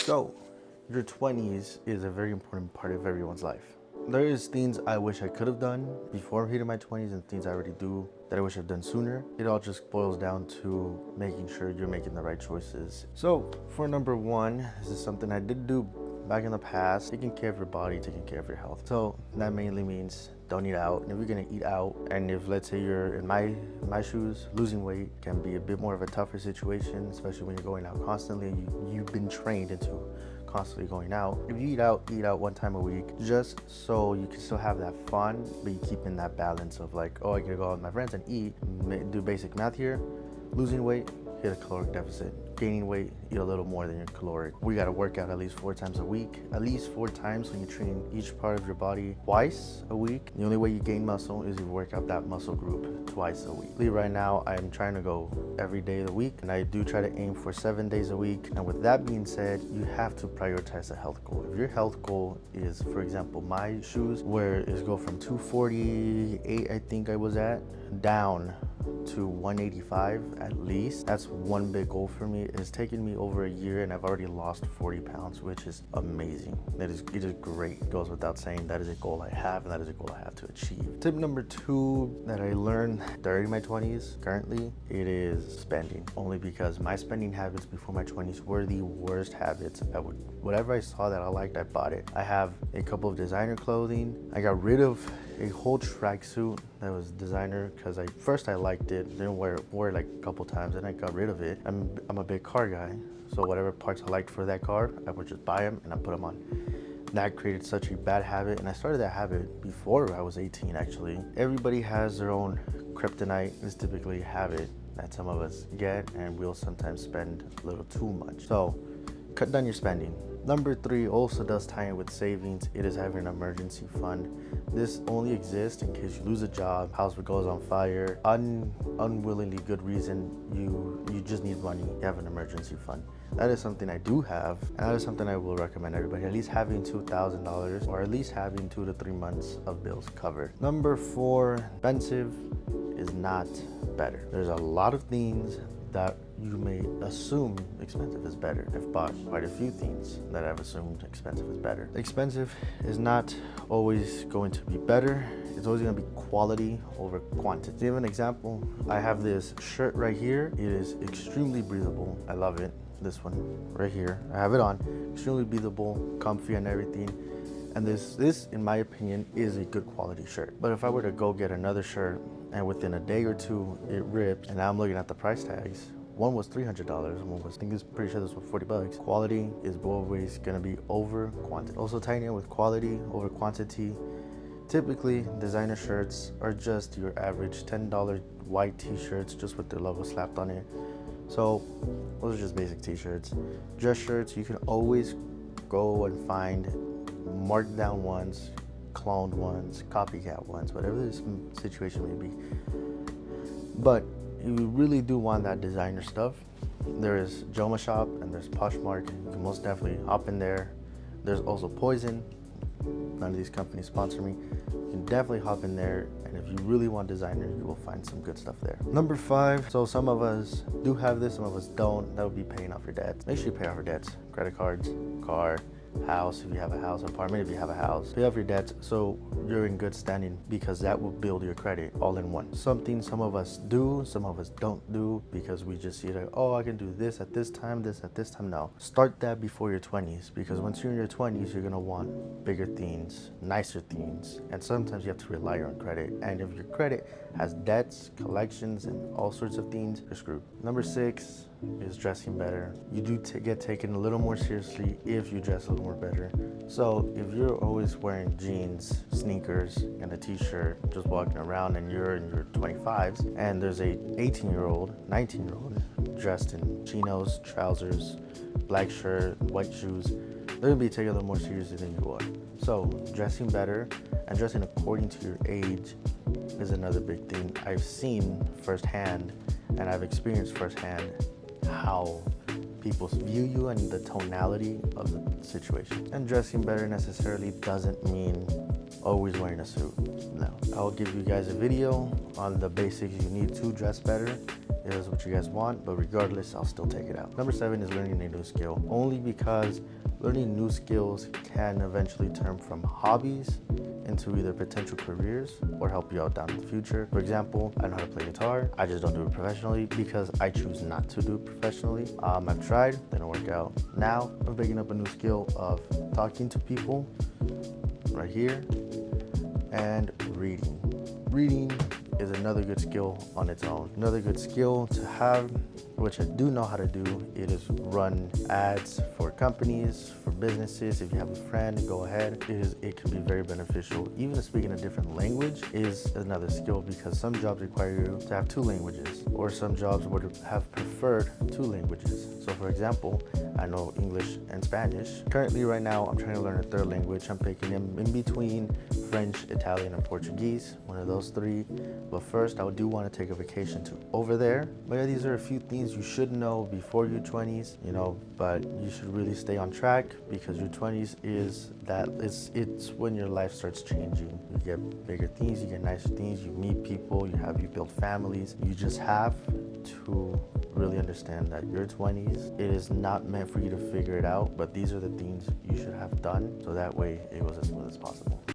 So, your 20s is a very important part of everyone's life. There is things I wish I could have done before hitting my 20s and things I already do that I wish I'd done sooner. It all just boils down to making sure you're making the right choices. So, for number one, this is something I did do back in the past, taking care of your body, taking care of your health. So that mainly means don't eat out. And if you're gonna eat out, and if let's say you're in my shoes, losing weight can be a bit more of a tougher situation, especially when you're going out constantly and you've been trained into constantly going out. If you eat out one time a week, just so you can still have that fun, but you keep in that balance of like, oh, I gotta go out with my friends and eat, do basic math here, losing weight, hit a caloric deficit. Gaining weight, eat a little more than your caloric. We gotta work out at least 4 times a week, at least 4 times when you train each part of your body twice a week. The only way you gain muscle is you work out that muscle group twice a week. Right now, I'm trying to go every day of the week, and I do try to aim for 7 days a week. And with that being said, you have to prioritize a health goal. If your health goal is, for example, my shoes, where is go from 248, I think I was at, down to 185 at least. That's one big goal for me. It's taken me over a year and I've already lost 40 pounds, which is amazing. It is great. It goes without saying that is a goal I have, and that is a goal I have to achieve. Tip number 2 that I learned during my 20s currently, it is spending. Only because my spending habits before my 20s were the worst habits. Whatever I saw that I liked, I bought it. I have a couple of designer clothing. I got rid of a whole tracksuit that was designer because first I liked it, then wore it like a couple times, and I got rid of it. I'm a big car guy, so whatever parts I liked for that car, I would just buy them and I put them on. That created such a bad habit, and I started that habit before I was 18 actually. Everybody has their own kryptonite. It's typically a habit that some of us get, and we'll sometimes spend a little too much. So cut down your spending. Number 3 also does tie in with savings. It is having an emergency fund. This only exists in case you lose a job, house goes on fire, unwillingly good reason, you just need money, you have an emergency fund. That is something I do have, and that is something I will recommend everybody, at least having $2,000 or at least having 2 to 3 months of bills covered. Number 4, expensive is not better. There's a lot of things that you may assume expensive is better. I've bought quite a few things that I've assumed expensive is better. Expensive is not always going to be better. It's always going to be quality over quantity. To give an example, I have this shirt right here. It is extremely breathable. I love it. This one right here, I have it on. Extremely breathable, comfy and everything. And this, in my opinion, is a good quality shirt. But if I were to go get another shirt and within a day or two it ripped, and now I'm looking at the price tags, one was $300, one was, I think it's pretty sure this was 40 bucks. Quality is always gonna be over quantity. Also tying in with quality over quantity, typically designer shirts are just your average $10 white t-shirts just with their logo slapped on it. So those are just basic t-shirts. Dress shirts, you can always go and find marked down ones, cloned ones, copycat ones, whatever this situation may be. But you really do want that designer stuff. There is Joma Shop and there's Poshmark. You can most definitely hop in there. There's also Poison. None of these companies sponsor me. You can definitely hop in there, and if you really want designer, you will find some good stuff there. Number 5, so some of us do have this, some of us don't. That would be paying off your debts. Make sure you pay off your debts. Credit cards, car, house if you have a house, apartment if you have a house. Pay off your debts so you're in good standing, because that will build your credit all in one. Something some of us do, some of us don't do, because we just see like, oh, I can do this at this time, this at this time. No, start that before your 20s, because once you're in your 20s, you're gonna want bigger things, nicer things, and sometimes you have to rely on credit. And if your credit has debts, collections, and all sorts of things, you're screwed. Number 6 is dressing better. You do get taken a little more seriously if you dress a little more better. So if you're always wearing jeans, sneakers, and a t-shirt, just walking around, and you're in your 25s, and there's a 18-year-old, 19-year-old dressed in chinos, trousers, black shirt, white shoes, they're gonna be taken a little more seriously than you are. So dressing better and dressing according to your age is another big thing. I've seen firsthand, and I've experienced firsthand how people view you and the tonality of the situation. And dressing better necessarily doesn't mean always wearing a suit. No. I'll give you guys a video on the basics you need to dress better. It is what you guys want, but regardless, I'll still take it out. Number 7 is learning a new skill. Only because Learning new skills can eventually turn from hobbies into either potential careers or help you out down in the future. For example, I know how to play guitar. I just don't do it professionally because I choose not to do it professionally. I've tried, didn't work out. Now I'm picking up a new skill of talking to people right here and reading. Reading is another good skill on its own. Another good skill to have, which I do know how to do, it is run ads for companies, for businesses. If you have a friend, go ahead. It can be very beneficial. Even speaking a different language is another skill because some jobs require you to have two languages, or some jobs would have preferred two languages. So for example, I know English and Spanish. Currently right now, I'm trying to learn a third language. I'm picking in between French, Italian, and Portuguese, one of those three. But first, I do want to take a vacation to over there. But yeah, these are a few things you should know before your 20s, but you should really stay on track because your 20s it's when your life starts changing. You get bigger things, you get nicer things, you meet people, you build families. You just have to really understand that your 20s, it is not meant for you to figure it out, but these are the things you should have done so that way it goes as smooth as possible.